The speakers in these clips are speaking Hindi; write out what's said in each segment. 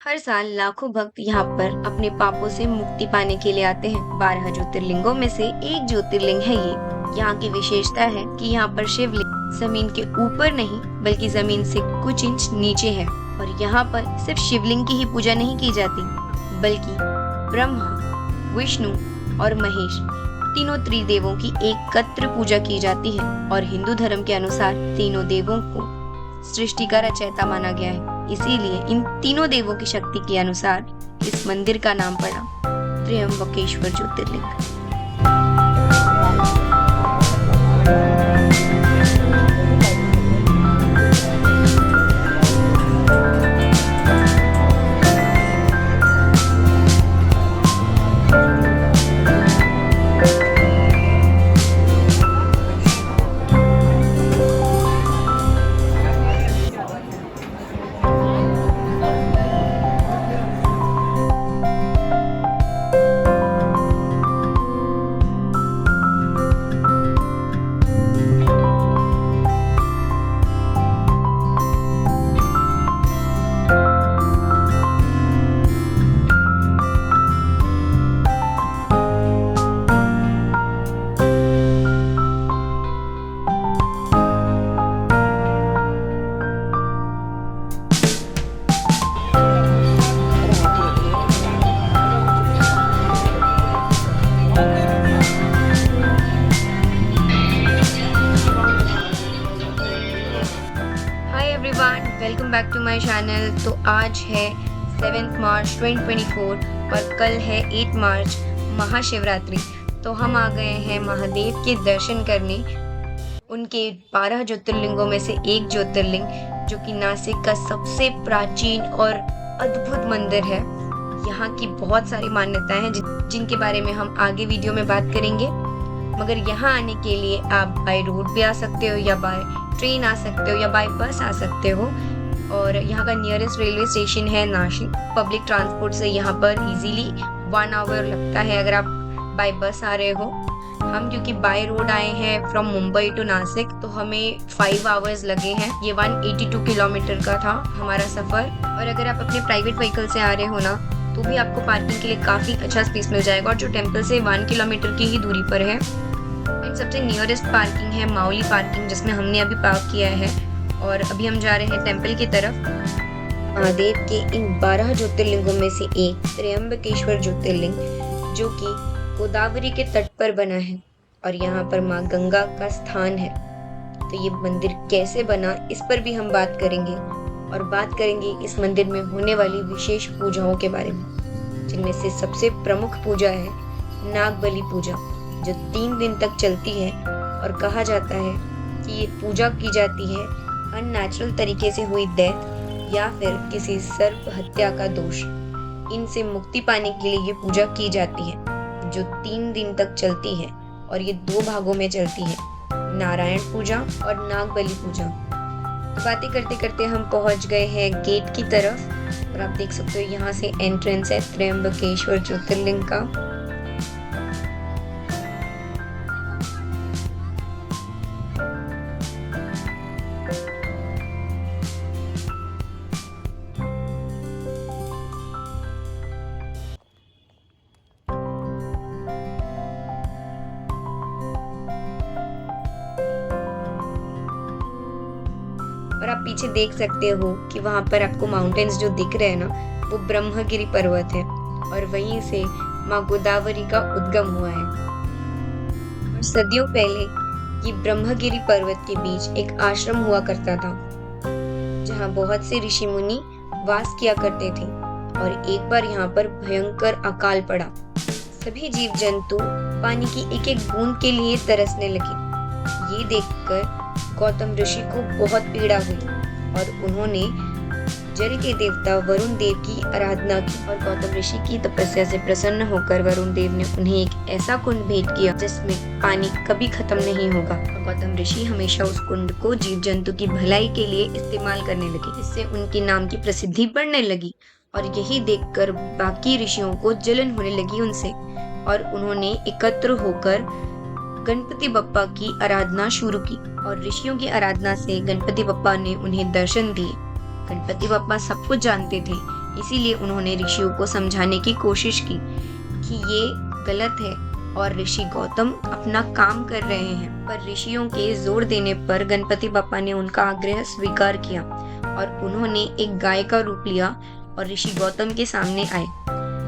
हर साल लाखों भक्त यहाँ पर अपने पापों से मुक्ति पाने के लिए आते हैं। 12 ज्योतिर्लिंगों में से एक ज्योतिर्लिंग है ये। यहाँ की विशेषता है कि यहाँ पर शिवलिंग जमीन के ऊपर नहीं बल्कि जमीन से कुछ इंच नीचे है। और यहाँ पर सिर्फ शिवलिंग की ही पूजा नहीं की जाती बल्कि ब्रह्मा, विष्णु और महेश तीनों त्रिदेवों की एकत्र पूजा की जाती है। और हिंदू धर्म के अनुसार तीनों देवों को सृष्टि का रचयिता माना गया है। इसीलिए इन तीनों देवों की शक्ति के अनुसार इस मंदिर का नाम पड़ा Trimbakeshwar Jyotirlinga. Welcome back to my channel. तो आज है 7 मार्च 2024 और कल है 8 मार्च महाशिवरात्रि। तो हम आ गए हैं महादेव के दर्शन करने उनके 12 ज्योतिर्लिंगों में से एक ज्योतिर्लिंग जो कि नासिक का सबसे प्राचीन और अद्भुत मंदिर है। यहाँ की बहुत सारी मान्यताएं हैं जिनके बारे में हम आगे वीडियो में बात करेंगे। मगर यहाँ आने के लिए आप बाय रोड भी आ सकते हो या बाय ट्रेन आ सकते हो या बाय बस आ सकते हो। और यहाँ का नियरेस्ट रेलवे स्टेशन है नासिक। पब्लिक ट्रांसपोर्ट से यहाँ पर इजीली 1 आवर लगता है अगर आप बाय बस आ रहे हो। हम क्योंकि बाय रोड आए हैं फ्रॉम मुंबई टू नासिक तो हमें 5 आवर्स लगे हैं। ये 182 किलोमीटर का था हमारा सफर। और अगर आप अपने प्राइवेट व्हीकल से आ रहे हो ना तो भी आपको पार्किंग के लिए काफी अच्छा स्पेस मिल जाएगा और जो टेम्पल से 1 किलोमीटर की ही दूरी पर है। सबसे नियरेस्ट पार्किंग है माउली पार्किंग जिसमें हमने अभी पार्क किया है। और अभी हम जा रहे हैं टेम्पल की तरफ। महादेव के इन 12 ज्योतिर्लिंगों में से एक त्र्यंबकेश्वर ज्योतिर्लिंग जो कि गोदावरी के तट पर बना है और यहाँ पर माँ गंगा का स्थान है। तो ये मंदिर कैसे बना इस पर भी हम बात करेंगे और बात करेंगे इस मंदिर में होने वाली विशेष पूजाओं के बारे में, जिनमें से सबसे प्रमुख पूजा है नागबलि पूजा जो 3 दिन तक चलती है। और कहा जाता है कि ये पूजा की जाती है अननेचुरल तरीके से हुई डेथ या फिर किसी सर्प हत्या का दोष, इनसे मुक्ति पाने के लिए ये पूजा की जाती है जो 3 दिन तक चलती है। और ये 2 भागों में चलती है, नारायण पूजा और नागबलि पूजा। तो बातें करते करते हम पहुंच गए हैं गेट की तरफ और आप देख सकते हो यहाँ से एंट्रेंस है त्र्यंबकेश्वर ज्योतिर्लिंग का। और आप पीछे देख सकते हो कि वहां पर आपको माउंटेन्स जो दिख रहे हैं ना वो ब्रह्मगिरी पर्वत है और वहीं से माँ गोदावरी का उद्गम हुआ है। और सदियों पहले ये ब्रह्मगिरी पर्वत के बीच एक आश्रम हुआ करता था जहाँ बहुत से ऋषि मुनि वास किया करते थे। और एक बार यहाँ पर भयंकर अकाल पड़ा। सभी जीव जंतु पानी की एक एक बूंद के लिए तरसने लगे। ये देखकर गौतम ऋषि को बहुत पीड़ा हुई और उन्होंने जल के देवता वरुण देव की आराधना की। और गौतम ऋषि की तपस्या से प्रसन्न होकर वरुण देव ने उन्हें एक ऐसा कुंड भेंट किया जिसमें पानी कभी खत्म नहीं होगा। गौतम ऋषि हमेशा उस कुंड को जीव जंतु की भलाई के लिए इस्तेमाल करने लगे। इससे उनके नाम की प्रसिद्धि बढ़ने लगी और यही देखकर बाकी ऋषियों को जलन होने लगी उनसे और उन्होंने एकत्र होकर गणपति बप्पा की आराधना शुरू की। और ऋषियों की आराधना से गणपति बप्पा ने उन्हें दर्शन दिए। गणपति बप्पा सब कुछ जानते थे, इसीलिए उन्होंने ऋषियों को समझाने की कोशिश की कि ये गलत है और ऋषि गौतम अपना काम कर रहे हैं। पर ऋषियों के जोर देने पर गणपति बप्पा ने उनका आग्रह स्वीकार किया और उन्होंने एक गाय का रूप लिया और ऋषि गौतम के सामने आए।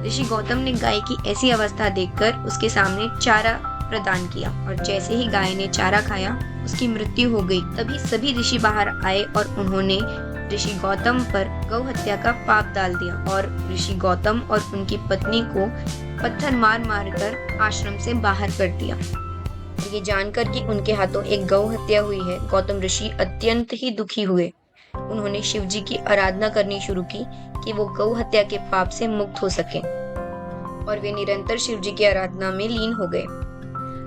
ऋषि गौतम ने गाय की ऐसी अवस्था देखकर उसके सामने चारा प्रदान किया और जैसे ही गाय ने चारा खाया उसकी मृत्यु हो गई। तभी सभी ऋषि बाहर आए और उन्होंने ऋषि गौतम पर गौ हत्या का पाप डाल दिया और ऋषि गौतम और उनकी पत्नी को पत्थर मार मार कर आश्रम से बाहर कर दिया। ये जानकर कि उनके हाथों एक गौ हत्या हुई है, गौतम ऋषि अत्यंत ही दुखी हुए। उन्होंने शिव जी की आराधना करनी शुरू की कि वो गौ हत्या के पाप से मुक्त हो सके और वे निरंतर शिव जी की आराधना में लीन हो गए।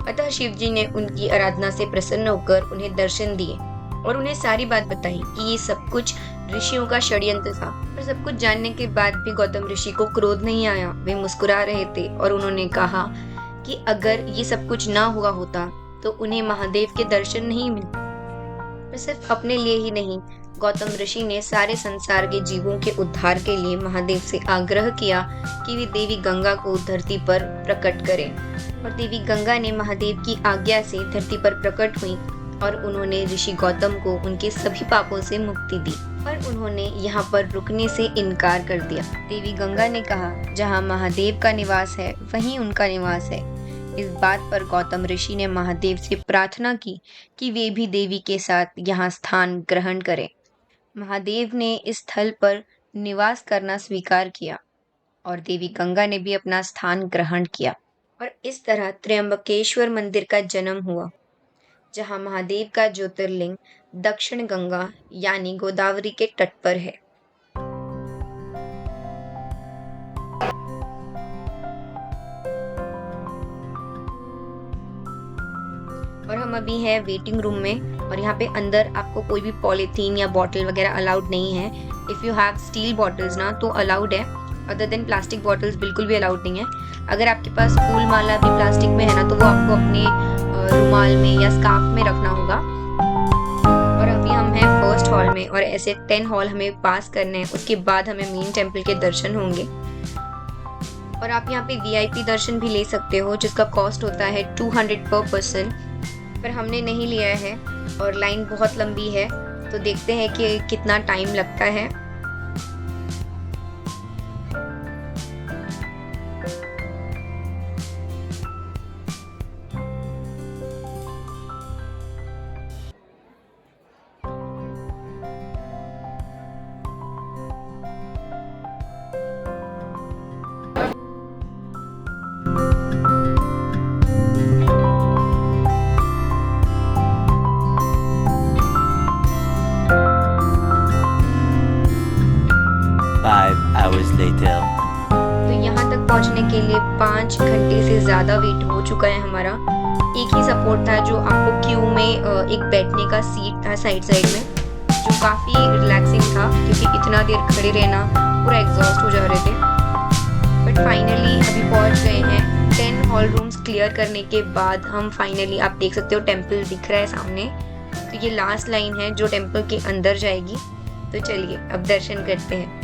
अतः शिव जी ने उनकी आराधना से प्रसन्न होकर उन्हें दर्शन दिए और उन्हें सारी बात बताई कि ये सब कुछ ऋषियों का षड्यंत्र था। पर सब कुछ जानने के बाद भी गौतम ऋषि को क्रोध नहीं आया। वे मुस्कुरा रहे थे और उन्होंने कहा कि अगर ये सब कुछ ना हुआ होता तो उन्हें महादेव के दर्शन नहीं मिलते। पर सिर्फ अपने लिए ही नहीं, गौतम ऋषि ने सारे संसार के जीवों के उद्धार के लिए महादेव से आग्रह किया कि वे देवी गंगा को धरती पर प्रकट करें और देवी गंगा ने महादेव की आज्ञा से धरती पर प्रकट हुई और उन्होंने ऋषि गौतम को उनके सभी पापों से मुक्ति दी। पर उन्होंने यहाँ पर रुकने से इनकार कर दिया। देवी गंगा ने कहा, जहाँ महादेव का निवास है वहीं उनका निवास है। इस बात पर गौतम ऋषि ने महादेव से प्रार्थना की कि वे भी देवी के साथ यहाँ स्थान ग्रहण करें। महादेव ने इस स्थल पर निवास करना स्वीकार किया और देवी गंगा ने भी अपना स्थान ग्रहण किया और इस तरह त्र्यंबकेश्वर मंदिर का जन्म हुआ, जहाँ महादेव का ज्योतिर्लिंग दक्षिण गंगा यानी गोदावरी के तट पर है। और हम अभी हैं वेटिंग रूम में और यहाँ पे अंदर आपको कोई भी पॉलीथीन या बॉटल वगैरह अलाउड नहीं है। If you have steel bottles ना तो अलाउड है, अदर देन प्लास्टिक बॉटल्स बिल्कुल भी अलाउड नहीं है। अगर आपके पास फूल माला भी प्लास्टिक में है ना तो वो आपको अपने रुमाल में या स्कार्फ में रखना होगा। और अभी हम हैं फर्स्ट हॉल में और ऐसे 10 हॉल हमें पास करने हैं, उसके बाद हमें मेन टेम्पल के दर्शन होंगे। और आप यहाँ पे VIP दर्शन भी ले सकते हो जिसका कॉस्ट होता है 200 पर पर्सन, पर हमने नहीं लिया है और लाइन बहुत लंबी है तो देखते हैं कि कितना टाइम लगता है। तो यहाँ तक पहुँचने के लिए 5 घंटे से ज़्यादा वेट हो चुका है हमारा। एक ही सपोर्ट था जो आपको क्यू में एक बैठने का सीट था साइड में, जो काफ़ी रिलैक्सिंग था क्योंकि इतना देर खड़े रहना पूरा एग्जॉस्ट हो जा रहे थे। बट फाइनली अभी पहुँच गए हैं। 10 हॉल रूम्स क्लियर करने के बाद हम फाइनली, आप देख सकते हो टेम्पल दिख रहा है सामने, तो ये लास्ट लाइन है जो टेम्पल के अंदर जाएगी। तो चलिए अब दर्शन करते हैं।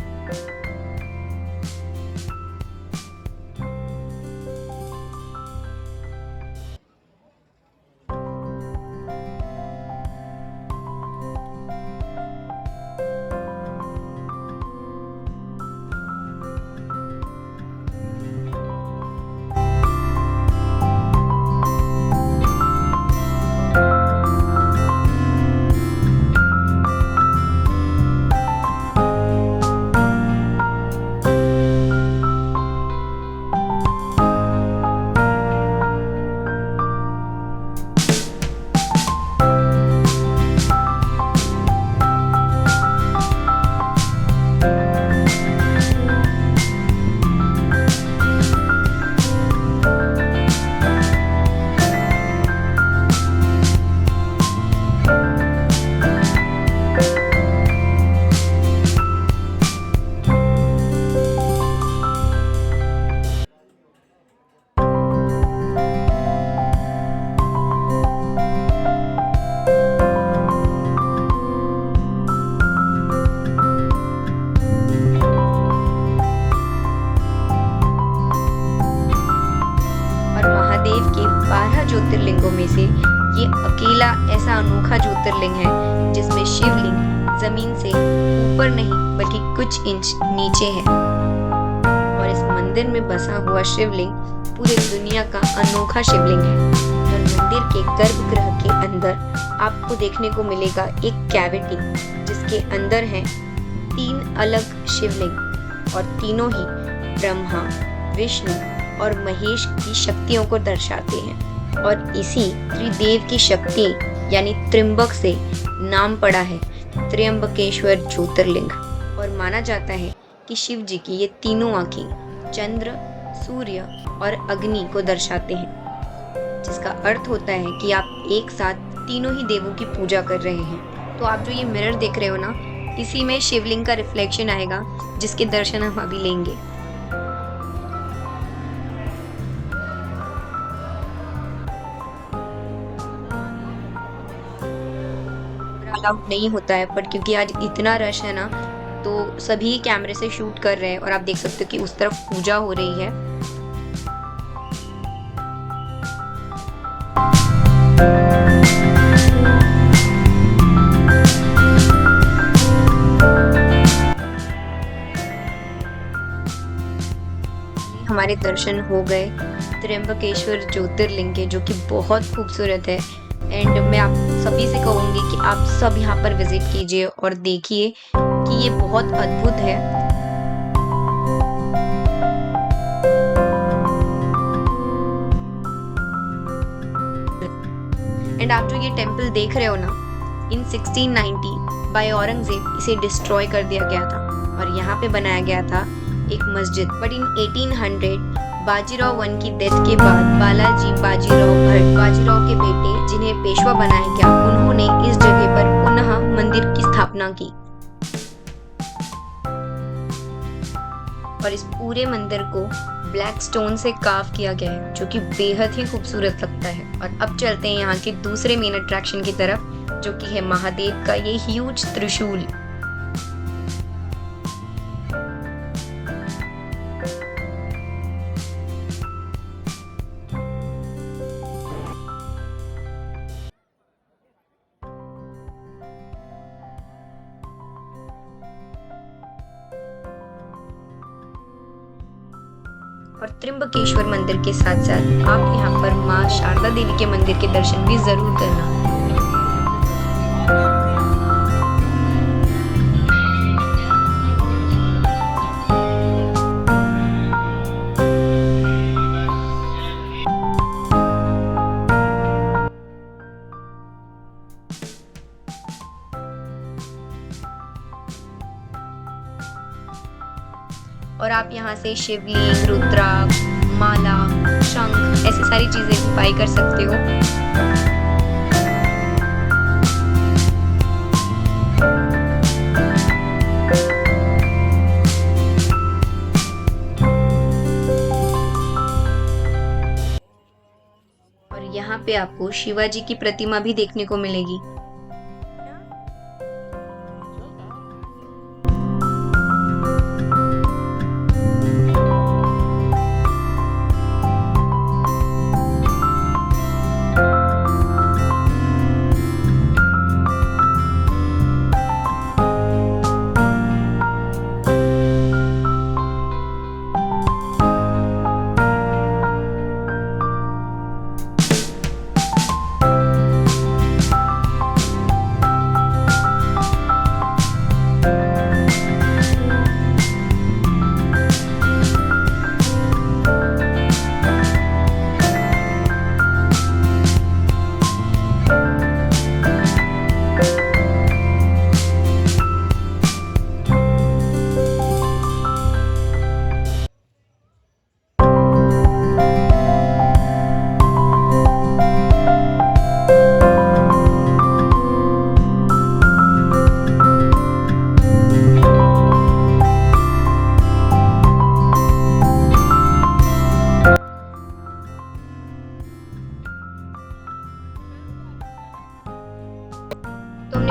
ज्योतिर्लिंगों में से ये अकेला ऐसा अनोखा ज्योतिर्लिंग है जिसमें शिवलिंग जमीन से ऊपर नहीं बल्कि कुछ इंच नीचे है। और इस मंदिर में बसा हुआ शिवलिंग पूरी दुनिया का अनोखा शिवलिंग है। और मंदिर के गर्भगृह के अंदर आपको देखने को मिलेगा एक कैविटी जिसके अंदर है 3 अलग शिवलिंग और तीनों ही ब्रह्मा, विष्णु और महेश की शक्तियों को दर्शाते हैं। और इसी त्रिदेव की शक्ति यानी त्र्यंबक से नाम पड़ा है त्र्यंबकेश्वर ज्योतिर्लिंग। और माना जाता है कि शिव जी की ये तीनों आंखें चंद्र, सूर्य और अग्नि को दर्शाते हैं, जिसका अर्थ होता है कि आप एक साथ तीनों ही देवों की पूजा कर रहे हैं। तो आप जो ये मिरर देख रहे हो ना, इसी में शिवलिंग का रिफ्लेक्शन आएगा जिसके दर्शन हम अभी लेंगे। अलाउड नहीं होता है, पर क्योंकि आज इतना रश है ना तो सभी कैमरे से शूट कर रहे हैं। और आप देख सकते हो कि उस तरफ पूजा हो रही है। हमारे दर्शन हो गए त्र्यंबकेश्वर ज्योतिर्लिंग के, जो कि बहुत खूबसूरत है। एंड मैं आप सभी से कहूँगी कि आप सब यहाँ पर विजिट कीजिए और देखिए कि ये बहुत अद्भुत है। एंड आप जो ये टेम्पल देख रहे हो ना, इन 1690 बाय औरंगजेब इसे डिस्ट्रॉय कर दिया गया था और यहाँ पे बनाया गया था एक मस्जिद। बट इन 1800 बाजीराव वन की डेथ के बाद बालाजी बाजीराव भट, बाजीराव के बेटे जिन्हें पेशवा बनाया गया, उन्होंने इस जगह पर पुनः मंदिर की स्थापना की। और इस पूरे मंदिर को ब्लैक स्टोन से कार्व किया गया है, जो कि बेहद ही खूबसूरत लगता है। और अब चलते हैं यहाँ के दूसरे मेन अट्रैक्शन की तरफ, जो कि है महादेव का ये ह्यूज त्रिशूल। और त्र्यंबकेश्वर मंदिर के साथ साथ आप यहाँ पर माँ शारदा देवी के मंदिर के दर्शन भी जरूर करना। और आप यहाँ से शिवलिंग, रुद्राक्ष, माला, शंख ऐसी सारी चीजें भी बाई कर सकते हो। और यहाँ पे आपको शिवाजी की प्रतिमा भी देखने को मिलेगी।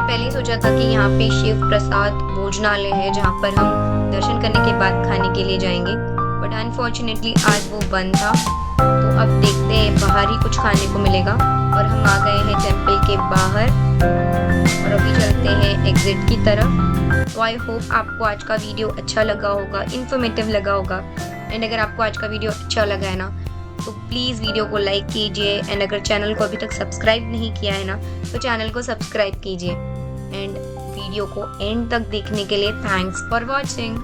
पहले ही सोचा था कि यहाँ पे शिव प्रसाद भोजनालय है, जहाँ पर हम दर्शन करने के बाद खाने के लिए जाएंगे, बट अनफॉर्चुनेटली आज वो बंद था। तो अब देखते हैं, बाहर ही कुछ खाने को मिलेगा। और हम आ गए हैं टेम्पल के बाहर और अभी चलते हैं एग्जिट की तरफ। तो आई होप आपको आज का वीडियो अच्छा लगा होगा, इन्फॉर्मेटिव लगा होगा। एंड अगर आपको आज का वीडियो अच्छा लगा है ना, तो प्लीज़ वीडियो को लाइक कीजिए। एंड अगर चैनल को अभी तक सब्सक्राइब नहीं किया है ना, तो चैनल को सब्सक्राइब कीजिए। एंड वीडियो को एंड तक देखने के लिए थैंक्स फॉर वॉचिंग।